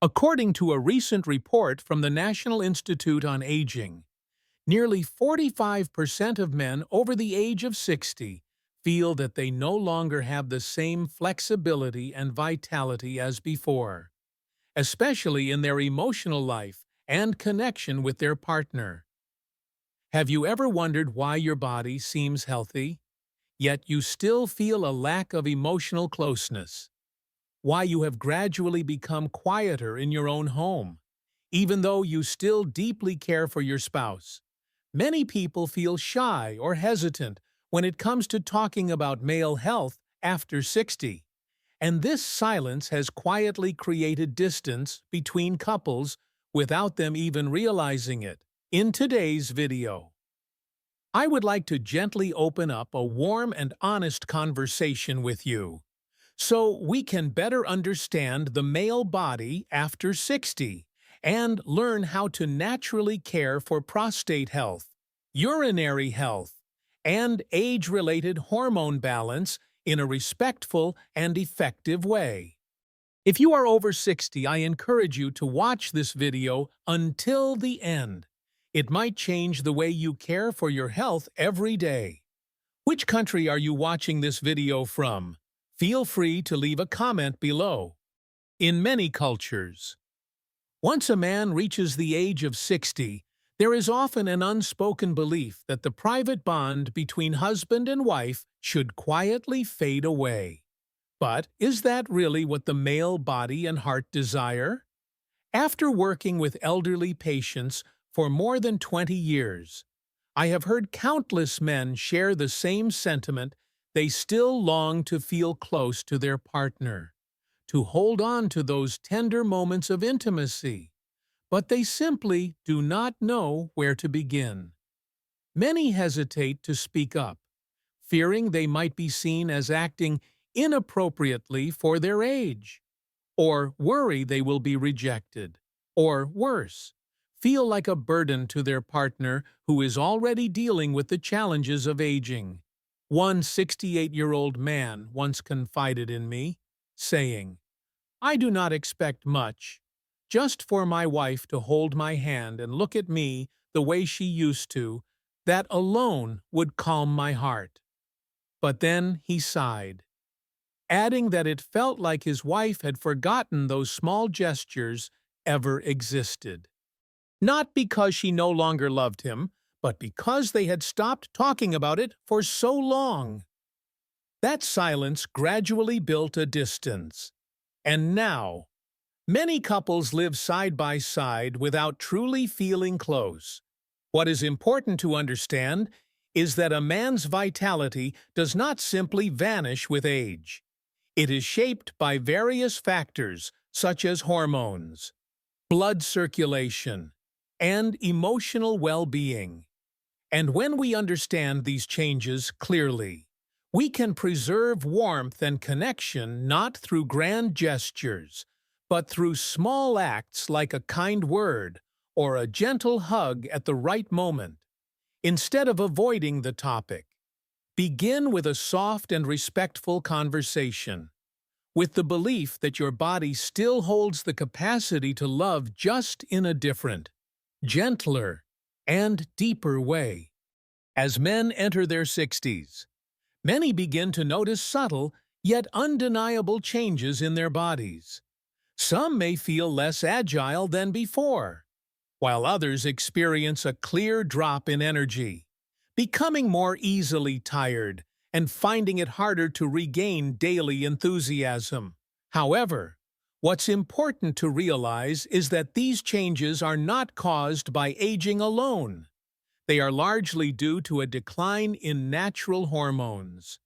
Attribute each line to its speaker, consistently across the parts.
Speaker 1: According to a recent report from the National Institute on Aging, nearly 45% of men over the age of 60 feel that they no longer have the same flexibility and vitality as before, especially in their emotional life and connection with their partner. Have you ever wondered why your body seems healthy, yet you still feel a lack of emotional closeness? Why you have gradually become quieter in your own home, even though you still deeply care for your spouse? Many people feel shy or hesitant when it comes to talking about male health after 60, and this silence has quietly created distance between couples without them even realizing it. In today's video, I would like to gently open up a warm and honest conversation with you, so we can better understand the male body after 60 and learn how to naturally care for prostate health, urinary health, and age-related hormone balance in a respectful and effective way. If you are over 60, I encourage you to watch this video until the end. It might change the way you care for your health every day. Which country are you watching this video from? Feel free to leave a comment below. In many cultures, once a man reaches the age of 60, there is often an unspoken belief that the private bond between husband and wife should quietly fade away. But is that really what the male body and heart desire? After working with elderly patients for more than 20 years, I have heard countless men share the same sentiment. They still long to feel close to their partner, to hold on to those tender moments of intimacy, but they simply do not know where to begin. Many hesitate to speak up, fearing they might be seen as acting inappropriately for their age, or worry they will be rejected, or worse, feel like a burden to their partner who is already dealing with the challenges of aging. One 68-year-old man once confided in me, saying, "I do not expect much, just for my wife to hold my hand and look at me the way she used to. That alone would calm my heart." But then he sighed, adding that it felt like his wife had forgotten those small gestures ever existed. Not because she no longer loved him, but because they had stopped talking about it for so long. That silence gradually built a distance. And now, many couples live side by side without truly feeling close. What is important to understand is that a man's vitality does not simply vanish with age. It is shaped by various factors such as hormones, blood circulation, and emotional well-being. And when we understand these changes clearly, we can preserve warmth and connection not through grand gestures, but through small acts like a kind word or a gentle hug at the right moment. Instead of avoiding the topic, begin with a soft and respectful conversation, with the belief that your body still holds the capacity to love, just in a different, gentler, and deeper way. As men enter their 60s, many begin to notice subtle yet undeniable changes in their bodies. Some may feel less agile than before, while others experience a clear drop in energy, becoming more easily tired and finding it harder to regain daily enthusiasm. However, what's important to realize is that these changes are not caused by aging alone. They are largely due to a decline in natural hormones,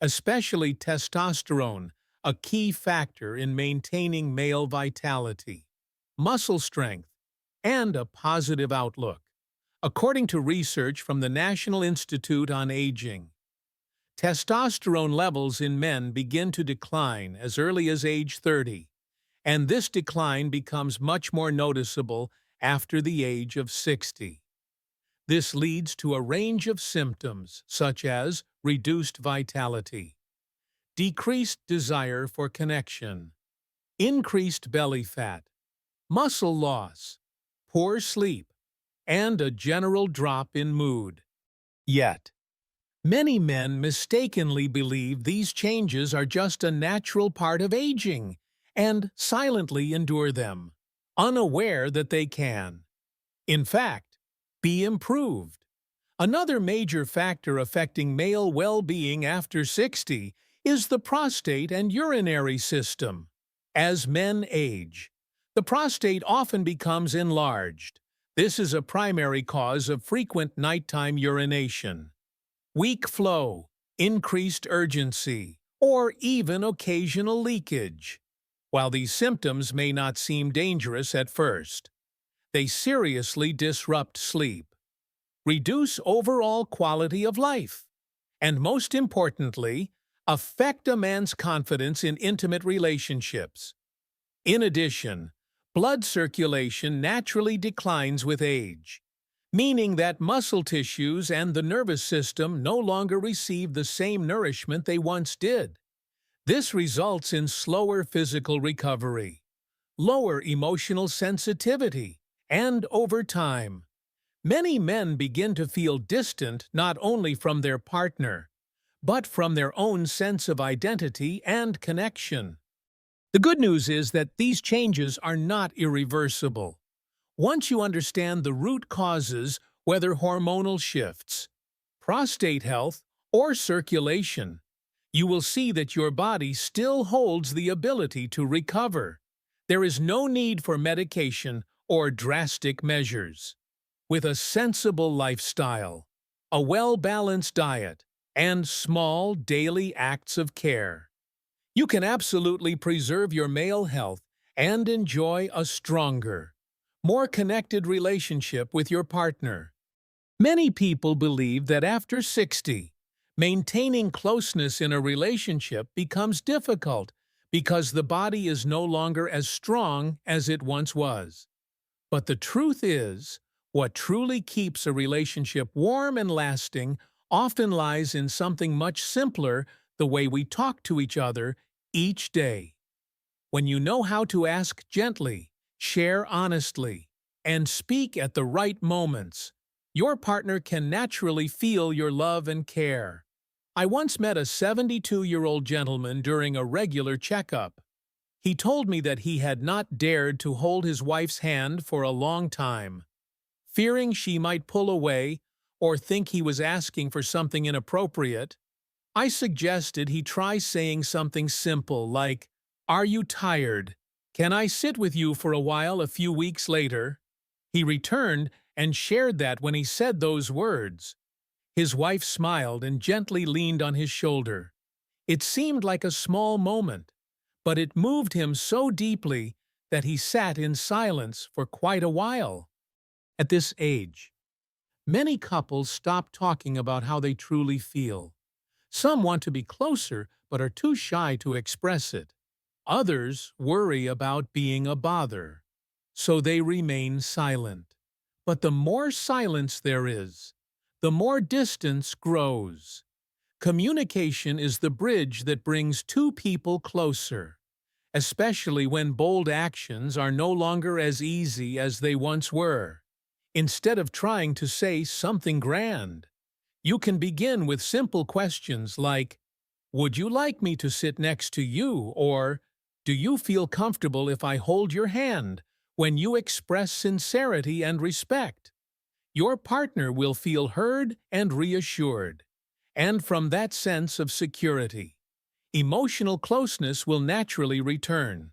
Speaker 1: especially testosterone, a key factor in maintaining male vitality, muscle strength, and a positive outlook. According to research from the National Institute on Aging, testosterone levels in men begin to decline as early as age 30, and this decline becomes much more noticeable after the age of 60. This leads to a range of symptoms such as reduced vitality, decreased desire for connection, increased belly fat, muscle loss, poor sleep, and a general drop in mood. Yet, many men mistakenly believe these changes are just a natural part of aging and silently endure them, unaware that they can, in fact, be improved. Another major factor affecting male well-being after 60 is the prostate and urinary system. As men age, the prostate often becomes enlarged. This is a primary cause of frequent nighttime urination, weak flow, increased urgency, or even occasional leakage. While these symptoms may not seem dangerous at first, they seriously disrupt sleep, reduce overall quality of life, and most importantly, affect a man's confidence in intimate relationships. In addition, blood circulation naturally declines with age, meaning that muscle tissues and the nervous system no longer receive the same nourishment they once did. This results in slower physical recovery, lower emotional sensitivity, and over time, many men begin to feel distant not only from their partner, but from their own sense of identity and connection. The good news is that these changes are not irreversible. Once you understand the root causes, whether hormonal shifts, prostate health, or circulation, you will see that your body still holds the ability to recover. There is no need for medication or drastic measures. With a sensible lifestyle, a well-balanced diet, and small daily acts of care, you can absolutely preserve your male health and enjoy a stronger, more connected relationship with your partner. Many people believe that after 60, maintaining closeness in a relationship becomes difficult because the body is no longer as strong as it once was. But the truth is, what truly keeps a relationship warm and lasting often lies in something much simpler: the way we talk to each other each day. When you know how to ask gently, share honestly, and speak at the right moments, your partner can naturally feel your love and care. I once met a 72-year-old gentleman during a regular checkup. He told me that he had not dared to hold his wife's hand for a long time, fearing she might pull away or think he was asking for something inappropriate. I suggested he try saying something simple like, "Are you tired? Can I sit with you for a while a few weeks later?" He returned and shared that when he said those words, his wife smiled and gently leaned on his shoulder. It seemed like a small moment, but it moved him so deeply that he sat in silence for quite a while. At this age, many couples stop talking about how they truly feel. Some want to be closer but are too shy to express it. Others worry about being a bother, so they remain silent. But the more silence there is, the more distance grows. Communication is the bridge that brings two people closer, especially when bold actions are no longer as easy as they once were. Instead of trying to say something grand, you can begin with simple questions like, "Would you like me to sit next to you?" or "Do you feel comfortable if I hold your hand?" When you express sincerity and respect, your partner will feel heard and reassured. And from that sense of security, emotional closeness will naturally return.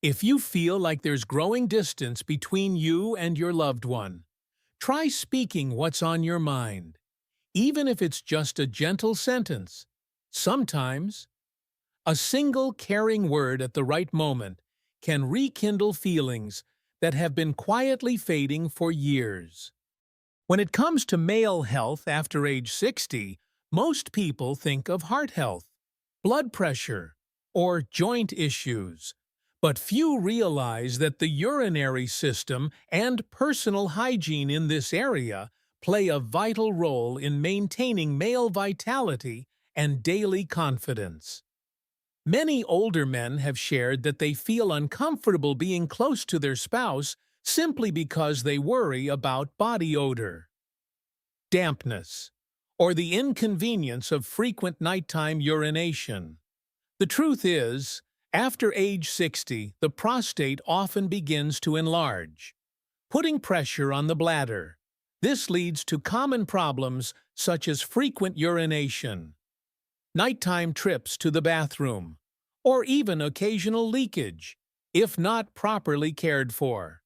Speaker 1: If you feel like there's growing distance between you and your loved one, try speaking what's on your mind, even if it's just a gentle sentence. Sometimes, a single caring word at the right moment can rekindle feelings that have been quietly fading for years. When it comes to male health after age 60, most people think of heart health, blood pressure, or joint issues. But few realize that the urinary system and personal hygiene in this area play a vital role in maintaining male vitality and daily confidence. Many older men have shared that they feel uncomfortable being close to their spouse simply because they worry about body odor, dampness, or the inconvenience of frequent nighttime urination. The truth is, after age 60, the prostate often begins to enlarge, putting pressure on the bladder. This leads to common problems such as frequent urination, nighttime trips to the bathroom, or even occasional leakage, if not properly cared for.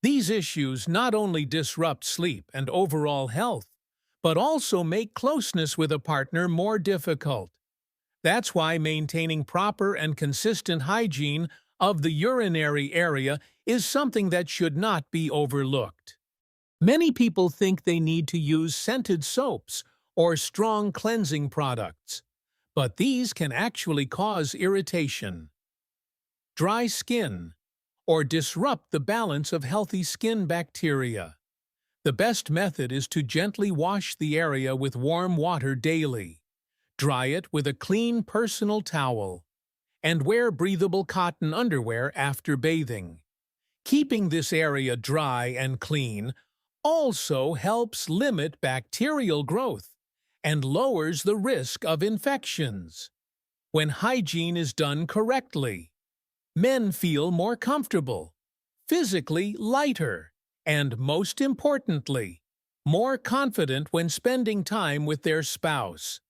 Speaker 1: These issues not only disrupt sleep and overall health, but also make closeness with a partner more difficult. That's why maintaining proper and consistent hygiene of the urinary area is something that should not be overlooked. Many people think they need to use scented soaps or strong cleansing products, but these can actually cause irritation, dry skin, or disrupt the balance of healthy skin bacteria. The best method is to gently wash the area with warm water daily, dry it with a clean personal towel, and wear breathable cotton underwear after bathing. Keeping this area dry and clean also helps limit bacterial growth and lowers the risk of infections. When hygiene is done correctly, men feel more comfortable, physically lighter, and most importantly, more confident when spending time with their spouse.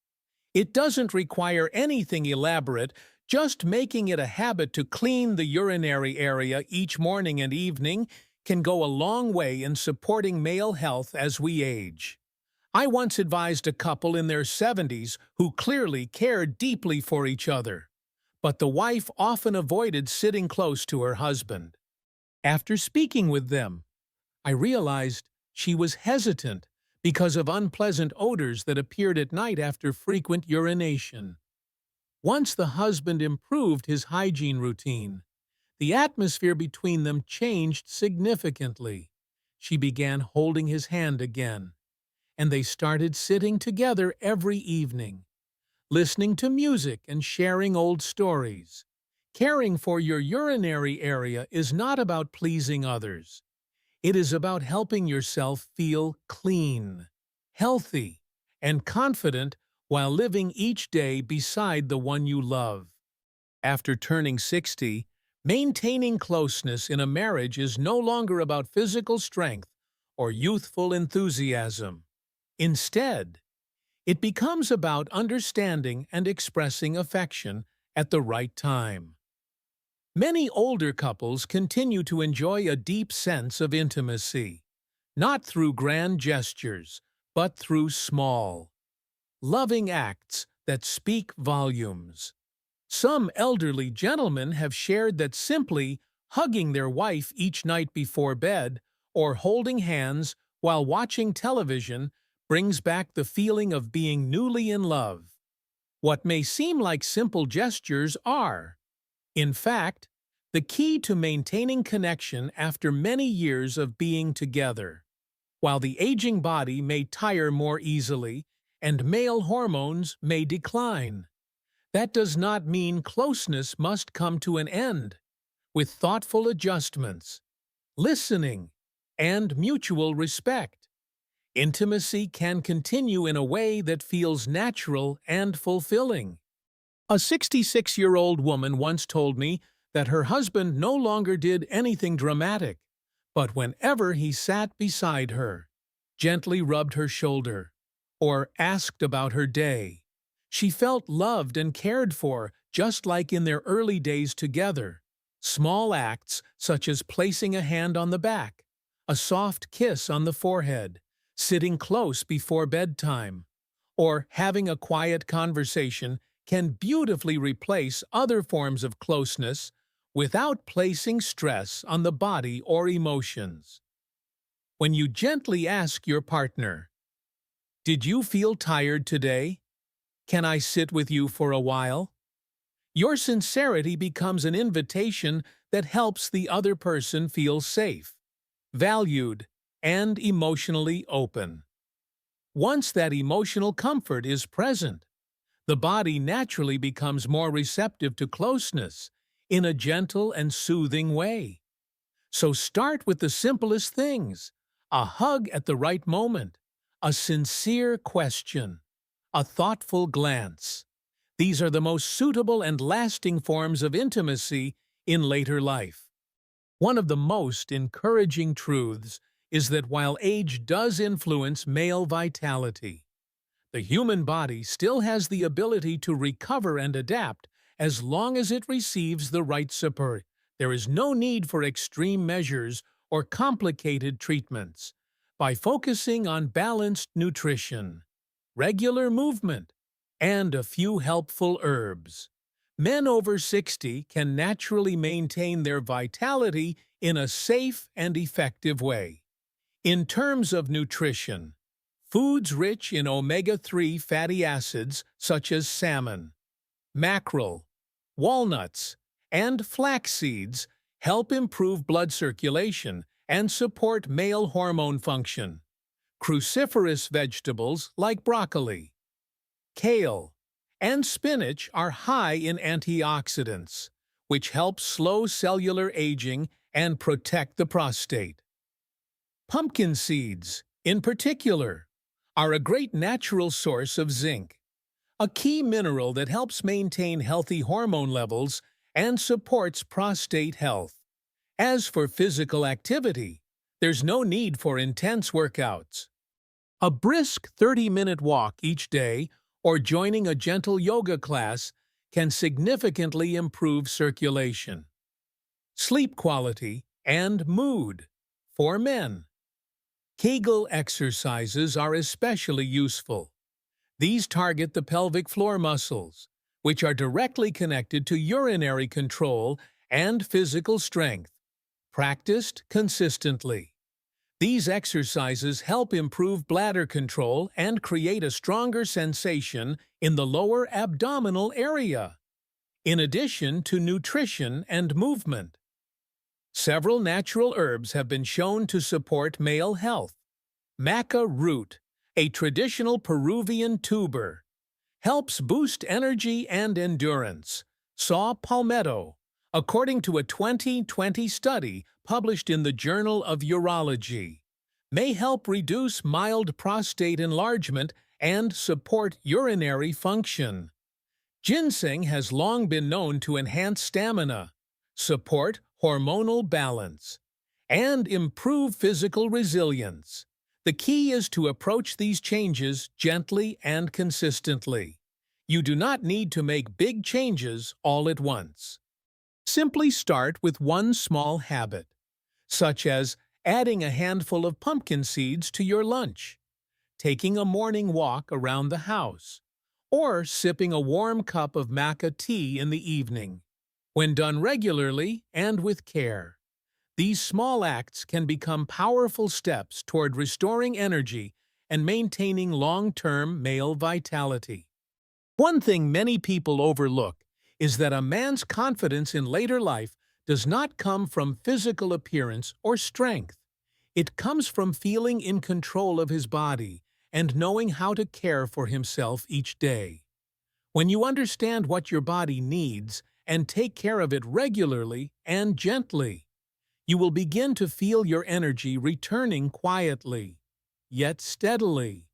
Speaker 1: It doesn't require anything elaborate, just making it a habit to clean the urinary area each morning and evening can go a long way in supporting male health as we age. I once advised a couple in their 70s who clearly cared deeply for each other, but the wife often avoided sitting close to her husband. After speaking with them, I realized she was hesitant because of unpleasant odors that appeared at night after frequent urination. Once the husband improved his hygiene routine, the atmosphere between them changed significantly. She began holding his hand again, and they started sitting together every evening, listening to music and sharing old stories. Caring for your urinary area is not about pleasing others. It is about helping yourself feel clean, healthy, and confident while living each day beside the one you love. After turning 60, maintaining closeness in a marriage is no longer about physical strength or youthful enthusiasm. Instead, it becomes about understanding and expressing affection at the right time. Many older couples continue to enjoy a deep sense of intimacy, not through grand gestures, but through small, loving acts that speak volumes. Some elderly gentlemen have shared that simply hugging their wife each night before bed or holding hands while watching television brings back the feeling of being newly in love. What may seem like simple gestures are, in fact, the key to maintaining connection after many years of being together. While the aging body may tire more easily and male hormones may decline, that does not mean closeness must come to an end. With thoughtful adjustments, listening, and mutual respect, intimacy can continue in a way that feels natural and fulfilling. A 66-year-old woman once told me that her husband no longer did anything dramatic, but whenever he sat beside her, gently rubbed her shoulder, or asked about her day, she felt loved and cared for, just like in their early days together. Small acts such as placing a hand on the back, a soft kiss on the forehead, sitting close before bedtime, or having a quiet conversation can beautifully replace other forms of closeness without placing stress on the body or emotions. When you gently ask your partner, "Did you feel tired today? Can I sit with you for a while?" Your sincerity becomes an invitation that helps the other person feel safe, valued, and emotionally open. Once that emotional comfort is present, The body naturally becomes more receptive to closeness in a gentle and soothing way. So start with the simplest things: a hug at the right moment, a sincere question, a thoughtful glance. These are the most suitable and lasting forms of intimacy in later life. One of the most encouraging truths is that while age does influence male vitality, the human body still has the ability to recover and adapt as long as it receives the right support. There is no need for extreme measures or complicated treatments. By focusing on balanced nutrition, regular movement, and a few helpful herbs, men over 60 can naturally maintain their vitality in a safe and effective way. In terms of nutrition, foods rich in omega-3 fatty acids such as salmon, mackerel, walnuts, and flax seeds help improve blood circulation and support male hormone function. Cruciferous vegetables like broccoli, kale, and spinach are high in antioxidants, which help slow cellular aging and protect the prostate. Pumpkin seeds, in particular, are a great natural source of zinc, a key mineral that helps maintain healthy hormone levels and supports prostate health. As for physical activity, there's no need for intense workouts. A brisk 30-minute walk each day or joining a gentle yoga class can significantly improve circulation, sleep quality, and mood. For men, Kegel exercises are especially useful. These target the pelvic floor muscles, which are directly connected to urinary control and physical strength. Practiced consistently, these exercises help improve bladder control and create a stronger sensation in the lower abdominal area. In addition to nutrition and movement, several natural herbs have been shown to support male health. Maca root, a traditional Peruvian tuber, helps boost energy and endurance. Saw palmetto, according to a 2020 study published in the Journal of Urology, may help reduce mild prostate enlargement and support urinary function. Ginseng has long been known to enhance stamina, support hormonal balance, and improve physical resilience. The key is to approach these changes gently and consistently. You do not need to make big changes all at once. Simply start with one small habit, such as adding a handful of pumpkin seeds to your lunch, taking a morning walk around the house, or sipping a warm cup of maca tea in the evening. When done regularly and with care, these small acts can become powerful steps toward restoring energy and maintaining long-term male vitality. One thing many people overlook is that a man's confidence in later life does not come from physical appearance or strength. It comes from feeling in control of his body and knowing how to care for himself each day. When you understand what your body needs and take care of it regularly and gently, you will begin to feel your energy returning quietly, yet steadily.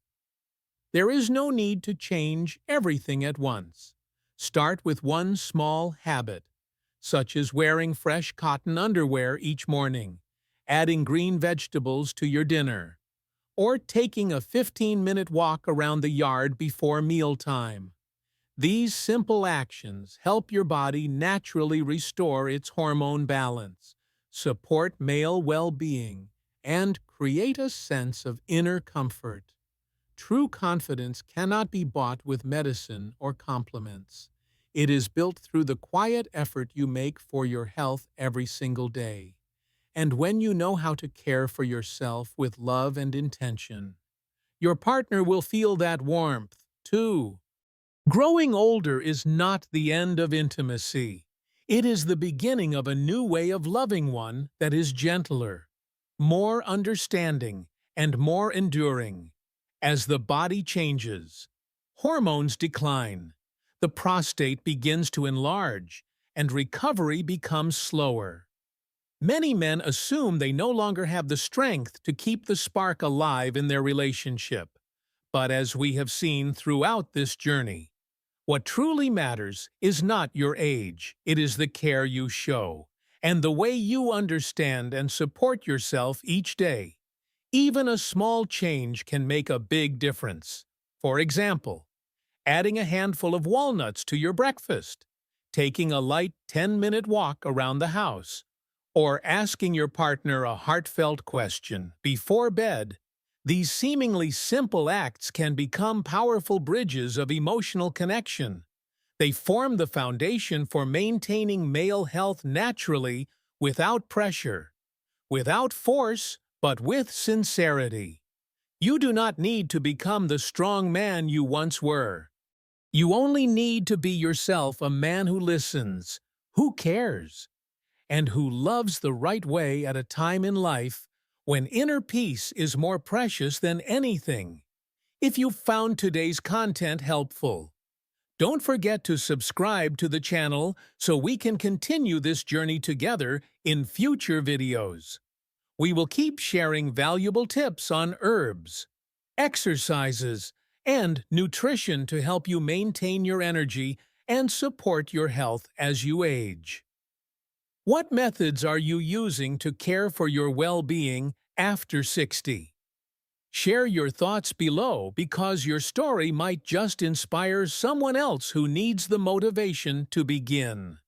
Speaker 1: There is no need to change everything at once. Start with one small habit, such as wearing fresh cotton underwear each morning, adding green vegetables to your dinner, or taking a 15-minute walk around the yard before mealtime. These simple actions help your body naturally restore its hormone balance, support male well-being, and create a sense of inner comfort. True confidence cannot be bought with medicine or compliments. It is built through the quiet effort you make for your health every single day. And when you know how to care for yourself with love and intention, your partner will feel that warmth, too. Growing older is not the end of intimacy. It is the beginning of a new way of loving, one that is gentler, more understanding, and more enduring. As the body changes, hormones decline, the prostate begins to enlarge, and recovery becomes slower. Many men assume they no longer have the strength to keep the spark alive in their relationship. But as we have seen throughout this journey, what truly matters is not your age, it is the care you show, and the way you understand and support yourself each day. Even a small change can make a big difference. For example, adding a handful of walnuts to your breakfast, taking a light 10-minute walk around the house, or asking your partner a heartfelt question before bed. These seemingly simple acts can become powerful bridges of emotional connection. They form the foundation for maintaining male health naturally, without pressure, without force, but with sincerity. You do not need to become the strong man you once were. You only need to be yourself, a man who listens, who cares, and who loves the right way at a time in life when inner peace is more precious than anything. If you found today's content helpful, don't forget to subscribe to the channel so we can continue this journey together in future videos. We will keep sharing valuable tips on herbs, exercises, and nutrition to help you maintain your energy and support your health as you age. What methods are you using to care for your well-being after 60? Share your thoughts below because your story might just inspire someone else who needs the motivation to begin.